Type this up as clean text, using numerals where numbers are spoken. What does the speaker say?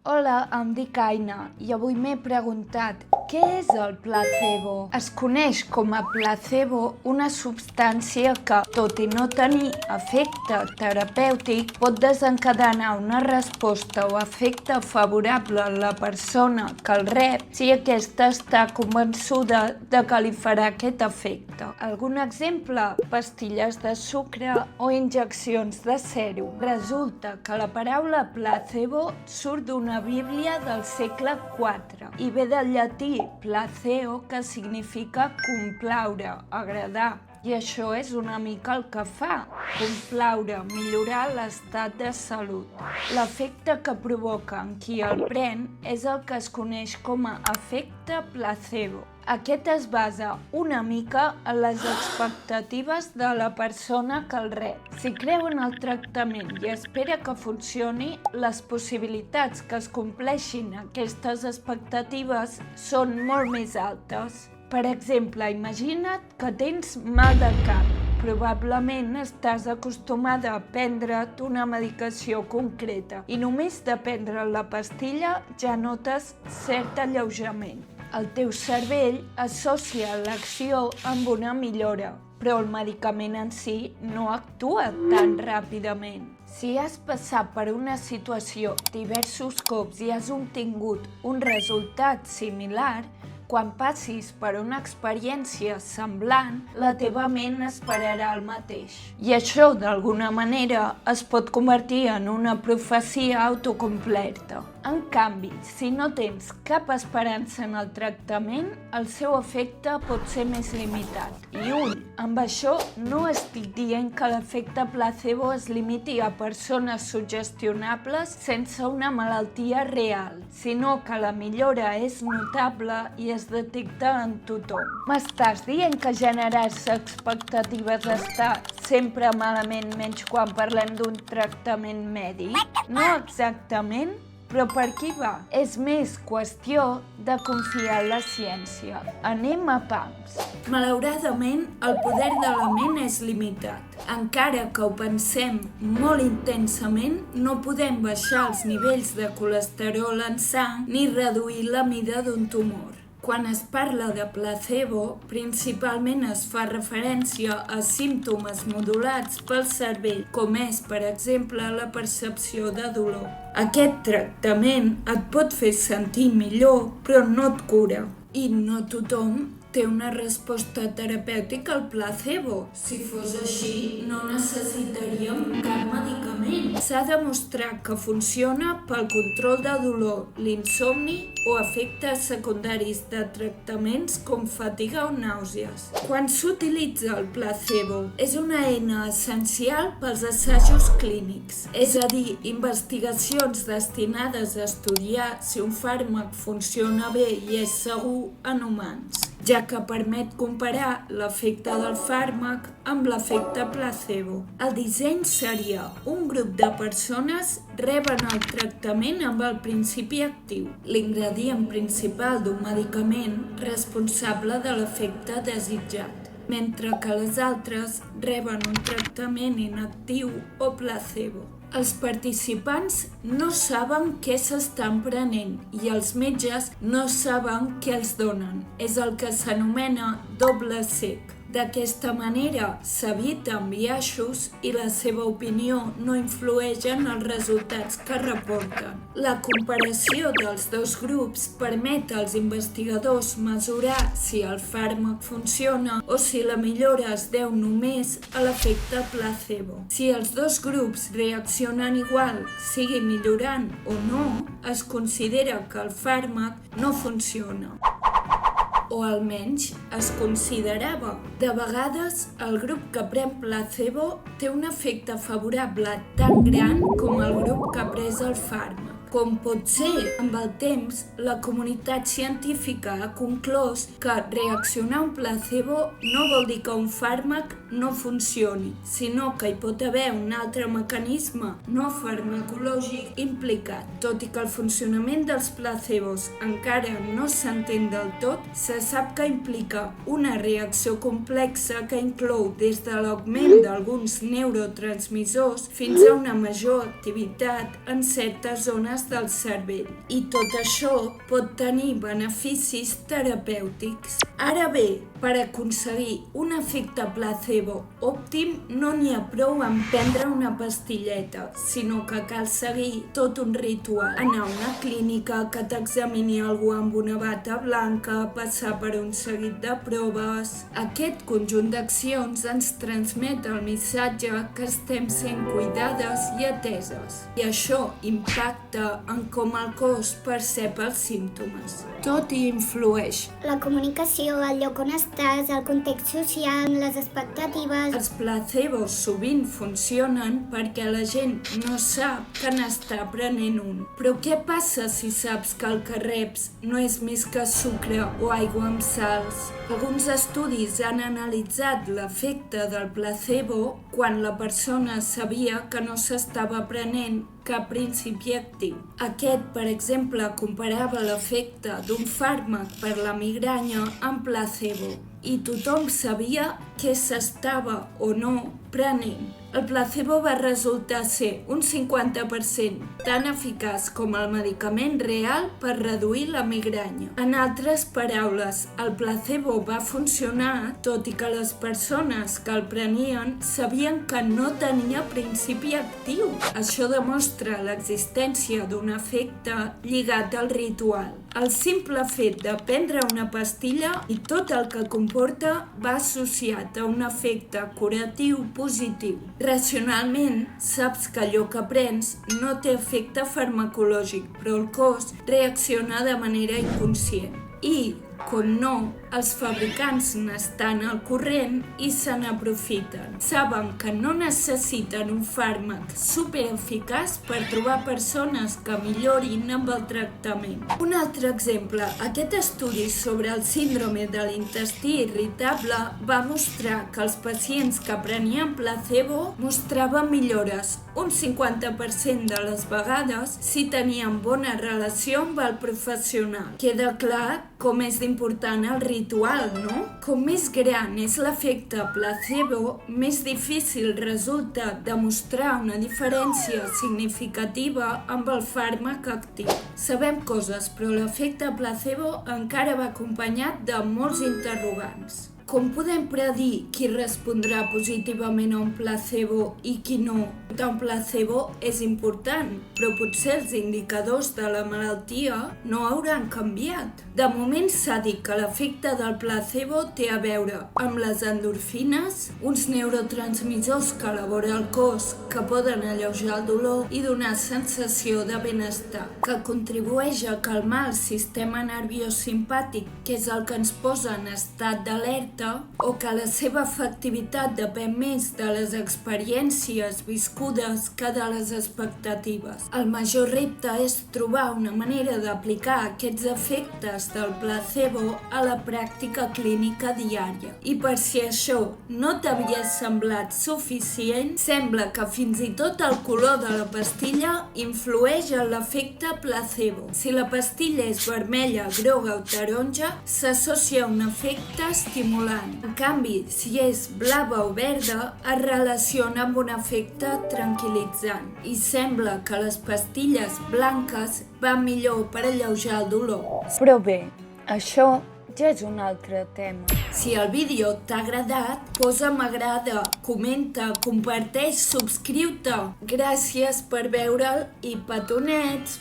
Hola, em dic Aina i avui m'he preguntat què és el placebo? Es coneix com a placebo una substància que, tot i no tenir efecte terapèutic, pot desencadenar una resposta o efecte favorable a la persona que el rep si aquesta està convençuda de que li farà aquest efecte. Algun exemple? Pastilles de sucre o injeccions de sèrum. Resulta que la paraula placebo surt d'una Bíblia del segle IV i ve del llatí placeo, que significa complaure, agradar. I això és una mica el que fa, complaure, millorar l'estat de salut. L'efecte que provoca en qui el pren és el que es coneix com a efecte placebo. Aquest es basa una mica en les expectatives de la persona que el rep. Si creu en el tractament i espera que funcioni, les possibilitats que es compleixin aquestes expectatives són molt més altes. Per exemple, imagina't que tens mal de cap. Probablement estàs acostumada a prendre't una medicació concreta i només de prendre la pastilla ja notes cert alleujament. El teu cervell associa l'acció amb una millora, però el medicament en si no actua tan ràpidament. Si has passat per una situació diversos cops i has obtingut un resultat similar, quan passis per una experiència semblant, la teva ment esperarà el mateix. I això, d'alguna manera, es pot convertir en una profecia autocomplerta. En canvi, si no tens cap esperança en el tractament, el seu efecte pot ser més limitat. I amb això no estic dient que l'efecte placebo es limiti a persones sugestionables sense una malaltia real, sinó que la millora és notable i es detecta en tothom. M'estàs dient que generar-se expectatives està sempre malament, menys quan parlem d'un tractament mèdic? No exactament, però per aquí va. És més qüestió de confiar en la ciència. Anem a pams. Malauradament, el poder de la ment és limitat. Encara que ho pensem molt intensament, no podem baixar els nivells de colesterol en sang ni reduir la mida d'un tumor. Quan es parla de placebo, principalment es fa referència a símptomes modulats pel cervell, com és, per exemple, la percepció de dolor. Aquest tractament et pot fer sentir millor, però no et cura. I no tothom té una resposta terapèutica al placebo. Si fos així, no necessitaríem cap medicament. S'ha demostrat que funciona pel control de dolor, l'insomni o efectes secundaris de tractaments com fatiga o nàusees. Quan s'utilitza el placebo, és una eina essencial pels assajos clínics, és a dir, investigacions destinades a estudiar si un fàrmac funciona bé i és segur en humans, ja que permet comparar l'efecte del fàrmac amb l'efecte placebo. El disseny seria un grup de persones reben el tractament amb el principi actiu, l'ingredient principal d'un medicament responsable de l'efecte desitjat, mentre que les altres reben un tractament inactiu o placebo. Els participants no saben què s'estan prenent i els metges no saben què els donen. És el que s'anomena doble cec. D'aquesta manera s'eviten biaixos i la seva opinió no influeix en els resultats que reporten. La comparació dels dos grups permet als investigadors mesurar si el fàrmac funciona o si la millora es deu només a l'efecte placebo. Si els dos grups reaccionen igual, sigui millorant o no, es considera que el fàrmac no funciona. O almenys es considerava. De vegades, el grup que pren placebo té un efecte favorable tan gran com el grup que ha pres el fàrmac. Com pot ser, amb el temps, la comunitat científica ha conclòs que reaccionar a un placebo no vol dir que un fàrmac no funcioni, sinó que hi pot haver un altre mecanisme no farmacològic implicat. Tot i que el funcionament dels placebos encara no s'entén del tot, se sap que implica una reacció complexa que inclou des de l'augment d'alguns neurotransmissors fins a una major activitat en certes zones zones del cervell. I tot això pot tenir beneficis terapèutics. Ara bé, per aconseguir un efecte placebo òptim no n'hi ha prou en prendre una pastilleta, sinó que cal seguir tot un ritual. Anar a una clínica, que t'examini algú amb una bata blanca, passar per un seguit de proves. Aquest conjunt d'accions ens transmet el missatge que estem sent cuidades i ateses. I això impacta en com el cos percep els símptomes. Tot hi influeix. La comunicació, el lloc on estàs, el context social, les expectatives... Els placebos sovint funcionen perquè la gent no sap que n'està prenent un. Però què passa si saps que el que reps no és més que sucre o aigua amb sals? Alguns estudis han analitzat l'efecte del placebo quan la persona sabia que no s'estava prenent cap principi actiu. Aquest, per exemple, comparava l'efecte d'un fàrmac per la migranya amb placebo i tothom sabia què s'estava o no prenent. El placebo va resultar ser un 50% tan eficaç com el medicament real per reduir la migranya. En altres paraules, el placebo va funcionar tot i que les persones que el prenien sabien que no tenia principi actiu. Això demostra l'existència d'un efecte lligat al ritual. El simple fet de prendre una pastilla i tot el que comporta va associat a un efecte curatiu positiu. Racionalment, saps que allò que prens no té efecte farmacològic, però el cos reacciona de manera inconscient. I, com no, els fabricants n'estan al corrent i se n'aprofiten. Saben que no necessiten un fàrmac supereficaç per trobar persones que millorin amb el tractament. Un altre exemple, aquest estudi sobre el síndrome de l'intestí irritable va mostrar que els pacients que prenien placebo mostraven millores un 50% de les vegades si tenien bona relació amb el professional. Queda clar com és important el ritual, no? Com més gran és l'efecte placebo, més difícil resulta demostrar una diferència significativa amb el fàrmac actiu. Sabem coses, però l'efecte placebo encara va acompanyat de molts interrogants. Com podem predir qui respondrà positivament a un placebo i qui no? Un placebo és important, però potser els indicadors de la malaltia no hauran canviat. De moment s'ha dit que l'efecte del placebo té a veure amb les endorfines, uns neurotransmissors que elabora el cos que poden alleujar el dolor i donar sensació de benestar, que contribueix a calmar el sistema nerviós simpàtic, que és el que ens posa en estat d'alerta, o que la seva efectivitat depèn més de les experiències viscudes que de les expectatives. El major repte és trobar una manera d'aplicar aquests efectes del placebo a la pràctica clínica diària. I per si això no t'havia semblat suficient, sembla que fins i tot el color de la pastilla influeix en l'efecte placebo. Si la pastilla és vermella, groga o taronja, s'associa a un efecte estimulant. En canvi, si és blava o verda, es relaciona amb un efecte tranquil·litzant. I sembla que les pastilles blanques van millor per alleujar el dolor. Però bé, això ja és un altre tema. Si el vídeo t'ha agradat, posa m'agrada, comenta, comparteix, subscriu-te. Gràcies per veure'l i petonets!